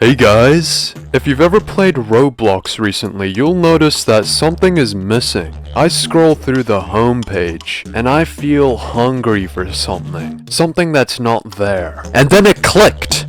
Hey guys, if you've ever played Roblox recently, you'll notice that something is missing. I scroll through the home page and I feel hungry for something that's not there. And then it clicked!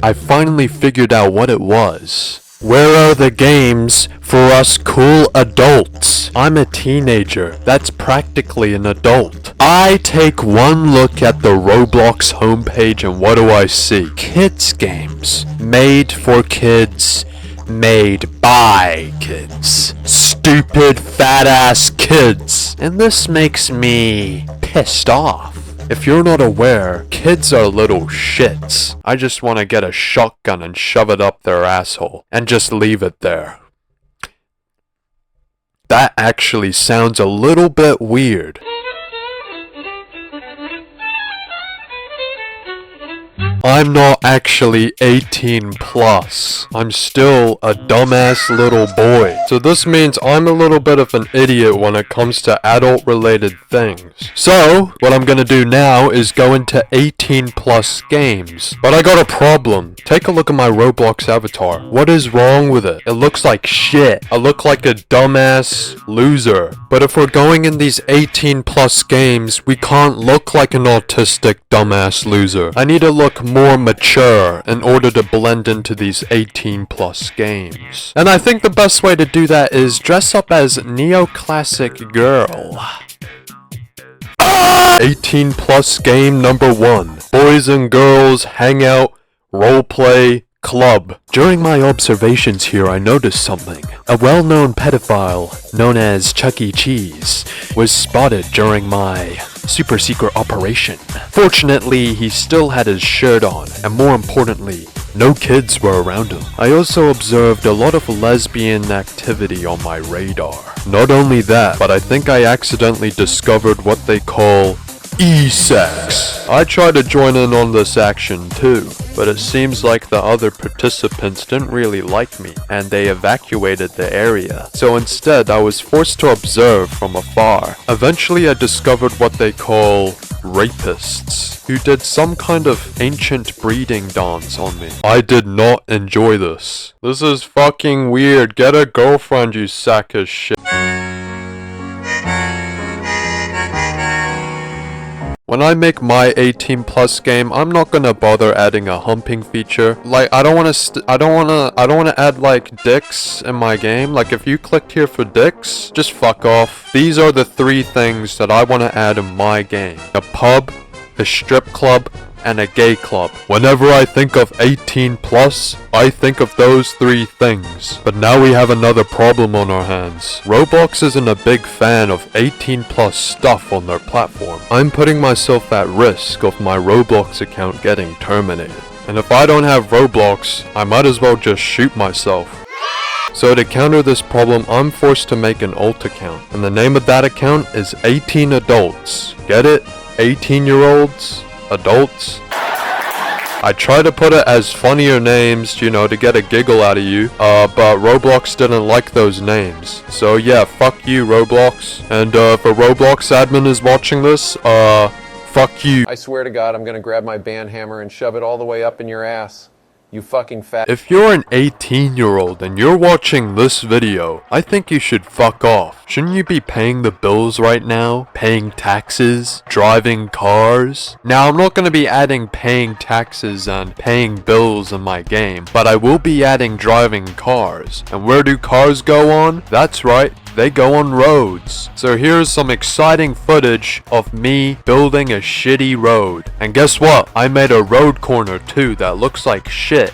I finally figured out what it was. Where are the games for us cool adults? I'm a teenager. That's practically an adult. I take one look at the Roblox homepage and what do I see? Kids games. Made for kids. Made by kids. Stupid fat ass kids. And this makes me pissed off. If you're not aware, kids are little shits. I just want to get a shotgun and shove it up their asshole and just leave it there. That actually sounds a little bit weird. I'm not actually 18 plus. I'm still a dumbass little boy. So this means I'm a little bit of an idiot when it comes to adult related things. So, what I'm gonna do now is go into 18 plus games. But I got a problem. Take a look at my Roblox avatar. What is wrong with it? It looks like shit. I look like a dumbass loser. But if we're going in these 18 plus games, we can't look like an autistic dumbass loser. I need to look more mature in order to blend into these 18 plus games. And I think the best way to do that is dress up as neoclassic girl. 18 plus game number 1. Boys and girls hangout roleplay club. During my observations here, I noticed something. A well-known pedophile known as Chuck E. Cheese was spotted during my super secret operation. Fortunately, he still had his shirt on, and more importantly, no kids were around him. I also observed a lot of lesbian activity on my radar. Not only that, but I think I accidentally discovered what they call E-sex. I tried to join in on this action too, but it seems like the other participants didn't really like me, and they evacuated the area. So instead, I was forced to observe from afar. Eventually, I discovered what they call rapists, who did some kind of ancient breeding dance on me. I did not enjoy this. This is fucking weird. Get a girlfriend, you sack of shit. When I make my 18 plus game, I'm not gonna bother adding a humping feature. Like, I don't wanna add like dicks in my game. Like, if you clicked here for dicks, just fuck off. These are the 3 things that I wanna add in my game: a pub, a strip club, and a gay club. Whenever I think of 18 plus, I think of those 3 things. But now we have another problem on our hands. Roblox isn't a big fan of 18 plus stuff on their platform. I'm putting myself at risk of my Roblox account getting terminated. And if I don't have Roblox, I might as well just shoot myself. So to counter this problem, I'm forced to make an alt account. And the name of that account is 18 adults. Get it? 18-year-olds? Adults. I try to put it as funnier names, you know, to get a giggle out of you, but Roblox didn't like those names. So yeah, fuck you, Roblox. And if a Roblox admin is watching this, fuck you. I swear to God, I'm gonna grab my band hammer and shove it all the way up in your ass. You fucking fat. If you're an 18-year-old and you're watching this video, I think you should fuck off. Shouldn't you be paying the bills right now? Paying taxes? Driving cars? Now, I'm not going to be adding paying taxes and paying bills in my game, but I will be adding driving cars. And where do cars go on? That's right. They go on roads. So here's some exciting footage of me building a shitty road. And guess what? I made a road corner too that looks like shit.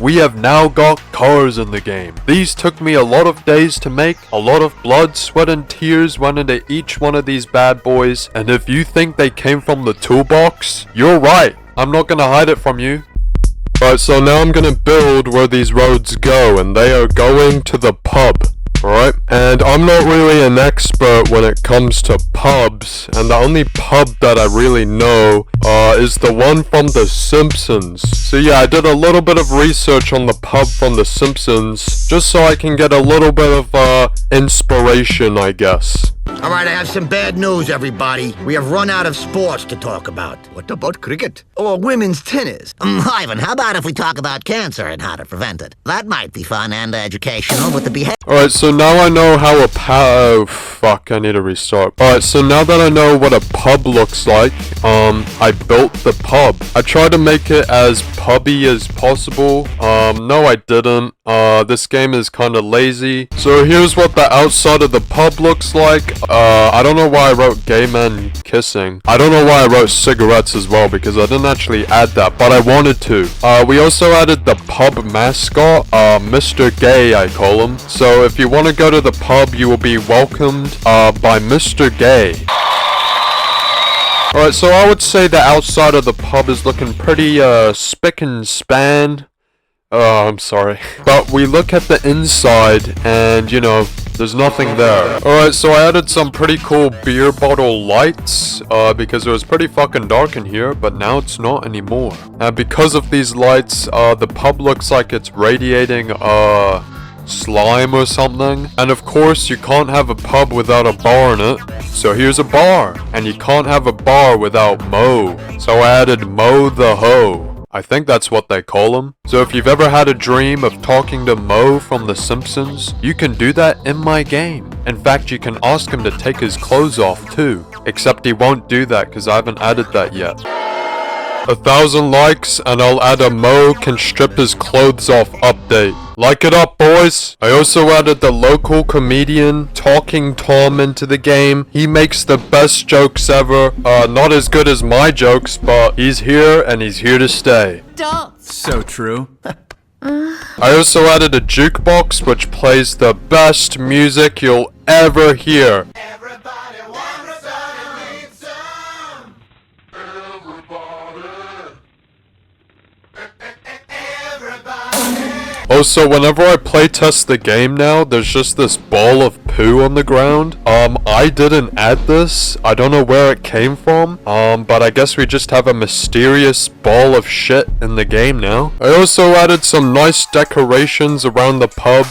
We have now got cars in the game. These took me a lot of days to make. A lot of blood, sweat, and tears went into each one of these bad boys. And if you think they came from the toolbox, you're right. I'm not gonna hide it from you. Alright, so now I'm gonna build where these roads go, and they are going to the pub. Alright, and I'm not really an expert when it comes to pubs, and the only pub that I really know is the one from The Simpsons. So yeah, I did a little bit of research on the pub from The Simpsons, just so I can get a little bit of, inspiration, I guess. All right, I have some bad news, everybody. We have run out of sports to talk about. What about cricket? Or women's tennis? Ivan, how about if we talk about cancer and how to prevent it? That might be fun and educational with the behavior. Alright, so now I know how a oh, fuck, I need to restart. Alright, so now that I know what a pub looks like, I built the pub. I tried to make it as pubby as possible. No, I didn't. This game is kind of lazy. So here's what the outside of the pub looks like. I don't know why I wrote gay men kissing. I don't know why I wrote cigarettes as well, because I didn't actually add that, but I wanted to. We also added the pub mascot, Mr. Gay, I call him. So if you want to go to the pub, you will be welcomed, by Mr. Gay. Alright, so I would say the outside of the pub is looking pretty, spick and span. Oh, I'm sorry. But we look at the inside, and, you know, there's nothing there. Alright, so I added some pretty cool beer bottle lights, because it was pretty fucking dark in here, but now it's not anymore. And because of these lights, the pub looks like it's radiating, slime or something. And of course, you can't have a pub without a bar in it. So here's a bar. And you can't have a bar without Mo. So I added Mo the Ho. I think that's what they call him. So if you've ever had a dream of talking to Mo from The Simpsons, you can do that in my game. In fact, you can ask him to take his clothes off too. Except he won't do that because I haven't added that yet. 1,000 likes and I'll add a Mo can strip his clothes off update. Like it up, boys! I also added the local comedian, Talking Tom, into the game. He makes the best jokes ever. Not as good as my jokes, but he's here and he's here to stay. So true. I also added a jukebox which plays the best music you'll ever hear. Also, whenever I playtest the game now, there's just this ball of poo on the ground. I didn't add this. I don't know where it came from. But I guess we just have a mysterious ball of shit in the game now. I also added some nice decorations around the pub,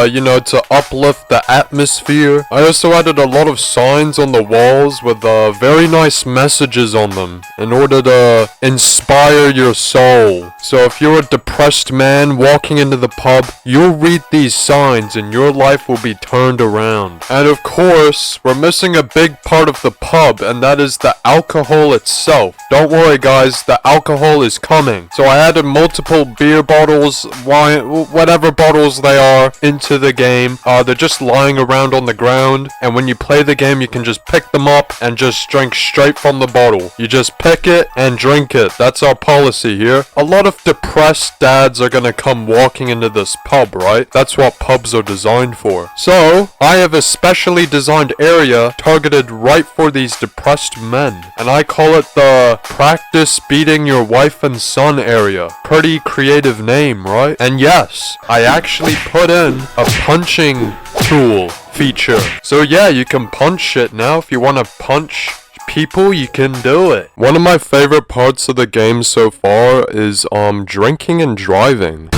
you know, to uplift the atmosphere. I also added a lot of signs on the walls with, very nice messages on them in order to inspire your soul. So if you're a depressed man walking into the pub, you'll read these signs and your life will be turned around. And of course, we're missing a big part of the pub, and that is the alcohol itself. Don't worry guys, the alcohol is coming. So I added multiple beer bottles, wine, whatever bottles they are, into the game. They're just lying around on the ground, and when you play the game, you can just pick them up and just drink straight from the bottle. You just pick it and drink it. That's our policy here. A lot of depressed dads are gonna come walking into this pub, right? That's what pubs are designed for. So, I have a specially designed area targeted right for these depressed men. And I call it the Practice Beating Your Wife and Son area. Pretty creative name, right? And yes, I actually put in a punching tool feature. So yeah, you can punch shit now. If you want to punch people, you can do it. One of my favorite parts of the game so far is drinking and driving.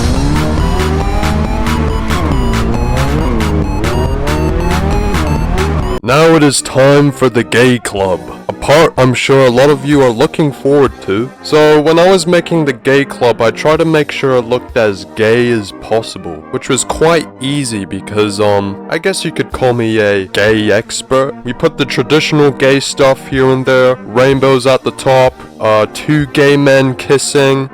Now it is time for the gay club. A part I'm sure a lot of you are looking forward to. So when I was making the gay club, I tried to make sure it looked as gay as possible, which was quite easy because I guess you could call me a gay expert. We put the traditional gay stuff here and there, rainbows at the top, 2 gay men kissing.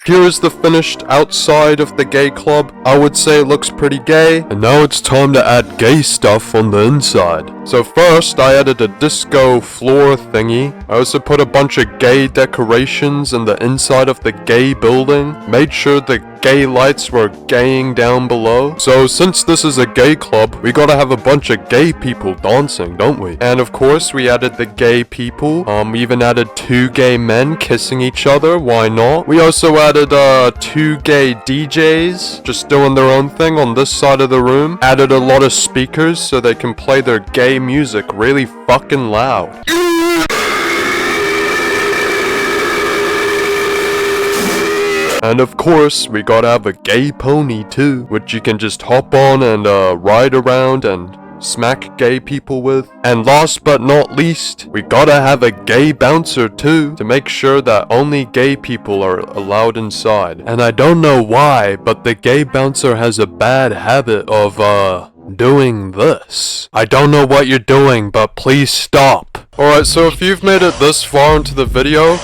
Here is the finished outside of the gay club. I would say it looks pretty gay. And now it's time to add gay stuff on the inside. So first, I added a disco floor thingy. I also put a bunch of gay decorations in the inside of the gay building. Made sure the gay lights were gaying down below. So since this is a gay club, we gotta have a bunch of gay people dancing, don't we? And of course, we added the gay people. We even added 2 gay men kissing each other. Why not? We also added 2 gay DJs just doing their own thing on this side of the room. Added a lot of speakers so they can play their gay music really fucking loud. And of course, we gotta have a gay pony too, which you can just hop on and ride around and smack gay people with. And last but not least, we gotta have a gay bouncer too, to make sure that only gay people are allowed inside. And I don't know why, but the gay bouncer has a bad habit of doing this. I don't know what you're doing, but please stop. Alright, so if you've made it this far into the video,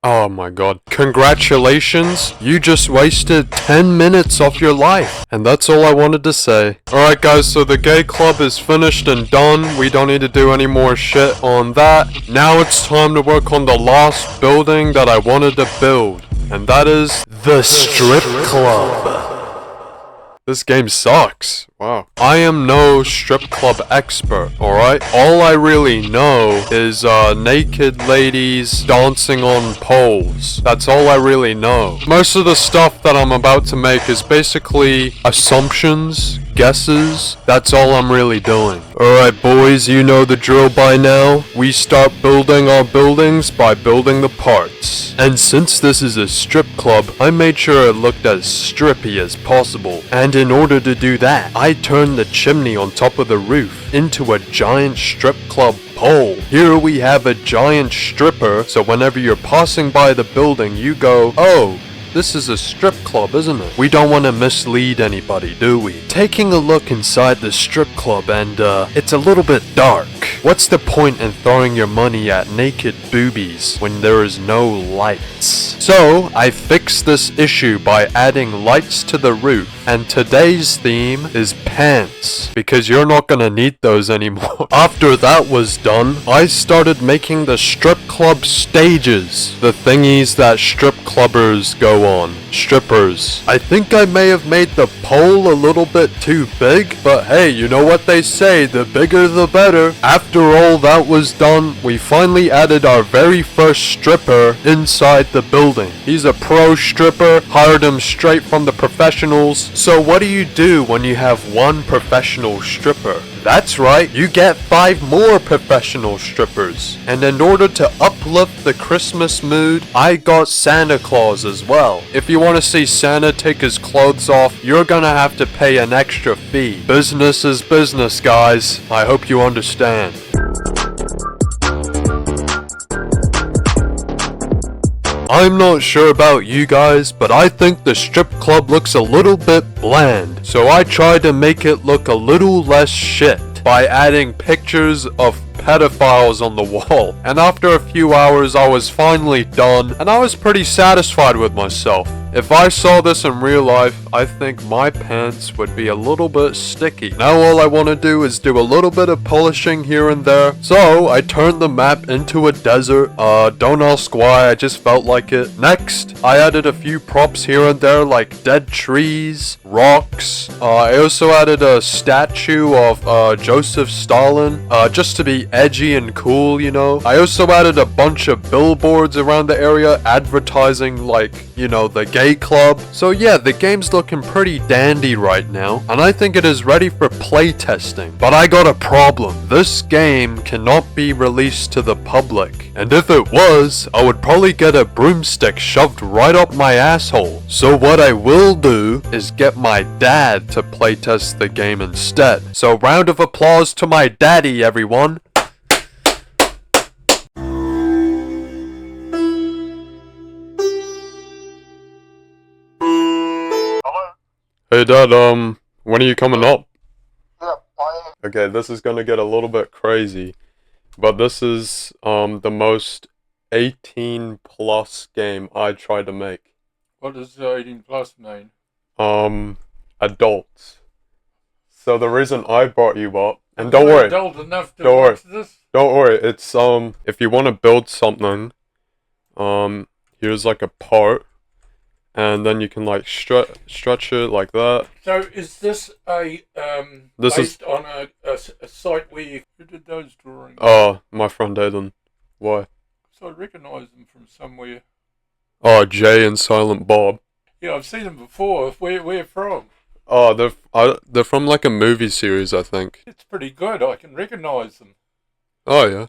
oh my god. Congratulations, you just wasted 10 minutes off your life. And that's all I wanted to say. Alright guys, so the gay club is finished and done. We don't need to do any more shit on that. Now it's time to work on the last building that I wanted to build. And that is the strip club. This game sucks. Wow. I am no strip club expert, alright? All I really know is naked ladies dancing on poles. That's all I really know. Most of the stuff that I'm about to make is basically assumptions, guesses. That's all I'm really doing. Alright boys, you know the drill by now. We start building our buildings by building the parts. And since this is a strip club, I made sure it looked as strippy as possible. And in order to do that, I turned the chimney on top of the roof into a giant strip club pole. Here we have a giant stripper, so whenever you're passing by the building, you go, oh, this is a strip club, isn't it? We don't want to mislead anybody, do we? Taking a look inside the strip club and, it's a little bit dark. What's the point in throwing your money at naked boobies when there is no lights? So, I fixed this issue by adding lights to the roof. And today's theme is pants, because you're not gonna need those anymore. After that was done, I started making the strip club stages. The thingies that strip clubbers go on. Strippers. I think I may have made the pole a little bit too big, but hey, you know what they say, the bigger the better. After all that was done, we finally added our very first stripper inside the building. He's a pro stripper, hired him straight from the professionals. So what do you do when you have one professional stripper? That's right, you get 5 more professional strippers. And in order to uplift the Christmas mood, I got Santa Claus as well. If you want to see Santa take his clothes off, you're gonna have to pay an extra fee. Business is business, guys. I hope you understand. I'm not sure about you guys, but I think the strip club looks a little bit bland. So I tried to make it look a little less shit by adding pictures of pedophiles on the wall. And after a few hours, I was finally done, and I was pretty satisfied with myself. If I saw this in real life, I think my pants would be a little bit sticky. Now all I want to do is do a little bit of polishing here and there. So I turned the map into a desert. Don't ask why, I just felt like it. Next, I added a few props here and there like dead trees, rocks. I also added a statue of Joseph Stalin, just to be edgy and cool, you know. I also added a bunch of billboards around the area advertising like, you know, the gay club. So yeah, the game's looking pretty dandy right now, and I think it is ready for playtesting. But I got a problem. This game cannot be released to the public, and if it was, I would probably get a broomstick shoved right up my asshole. So what I will do is get my dad to playtest the game instead. So round of applause to my daddy, everyone. Hey Dad, when are you coming up? Okay, this is gonna get a little bit crazy, but this is, the most 18 plus game I tried to make. What does 18 plus mean? Adults. So the reason I brought you up, and don't worry, Adult enough to watch this? Don't worry, it's, if you want to build something, here's like a part. And then you can like stretch it like that. So is this a based on a site where you did those drawings? Oh, my friend Aiden. Why? So I recognise them from somewhere. Oh, Jay and Silent Bob. Yeah, I've seen them before. Where from? Oh, they're from like a movie series, I think. It's pretty good. I can recognise them. Oh yeah.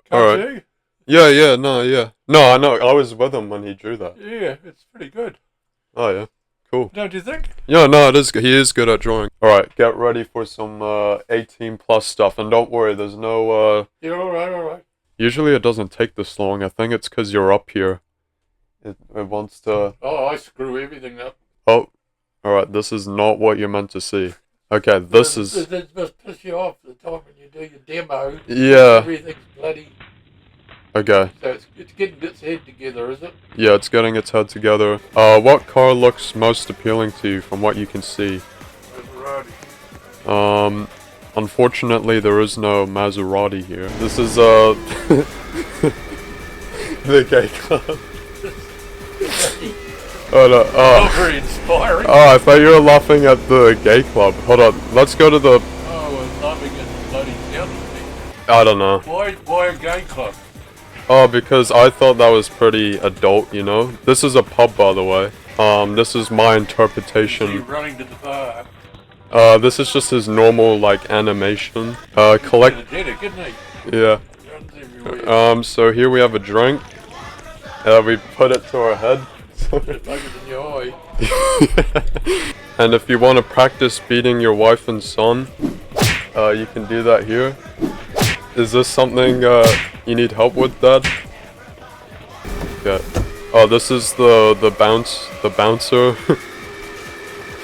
Can't Alright. you? Yeah, no, yeah. No, I know. I was with him when he drew that. Yeah, it's pretty good. Oh yeah, cool. Don't you think? Yeah, no, it is. He is good at drawing. All right, get ready for some 18 plus stuff, and don't worry. There's no. You're all right, all right. Usually it doesn't take this long. I think it's because you're up here. It wants to. Oh, I screw everything up. Oh, all right. This is not what you're meant to see. Okay, this is. This must piss you off the time when you do your demo. Yeah. Everything's bloody. Okay. So it's getting its head together, is it? Yeah, it's getting its head together. What car looks most appealing to you from what you can see? Maserati. Unfortunately, there is no Maserati here. This is, the gay club. Oh no, Not very inspiring. oh, I thought you were laughing at the gay club. Hold on, let's go to the... Oh, we're laughing at the bloody county thing. I don't know. Why a gay club? Oh, because I thought that was pretty adult, you know? This is a pub, by the way. This is my So interpretation. you're running to the bar. This is just his normal, like, animation. Collect... Energetic, isn't he? Yeah. Runs everywhere. So here we have a drink. We put it to our head. Like it in your eye. And if you want to practice beating your wife and son, you can do that here. Is this something you need help with, Dad? Yeah. Oh, this is the bouncer. There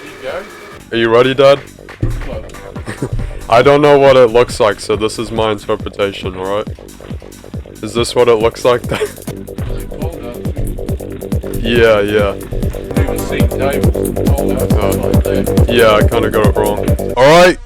you go. Are you ready, Dad? I don't know what it looks like, so this is my interpretation, alright? Is this what it looks like, Dad? Yeah, yeah. Yeah, I kinda got it wrong. Alright,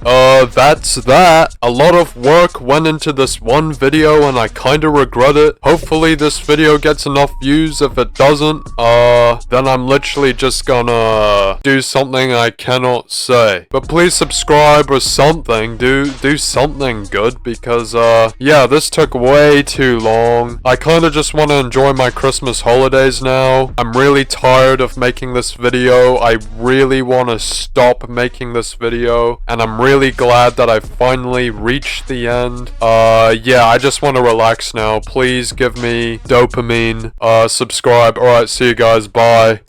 that's that. A lot of work went into this one video and I kinda regret it. Hopefully this video gets enough views. If it doesn't, then I'm literally just gonna do something I cannot say. But please subscribe or something. Do something good because, yeah, this took way too long. I kinda just wanna enjoy my Christmas holidays now. I'm really tired of making this video. I really want to stop making this video, and I'm really glad that I finally reached the end. Yeah, I just want to relax now. Please give me dopamine. Subscribe. Alright, see you guys. Bye.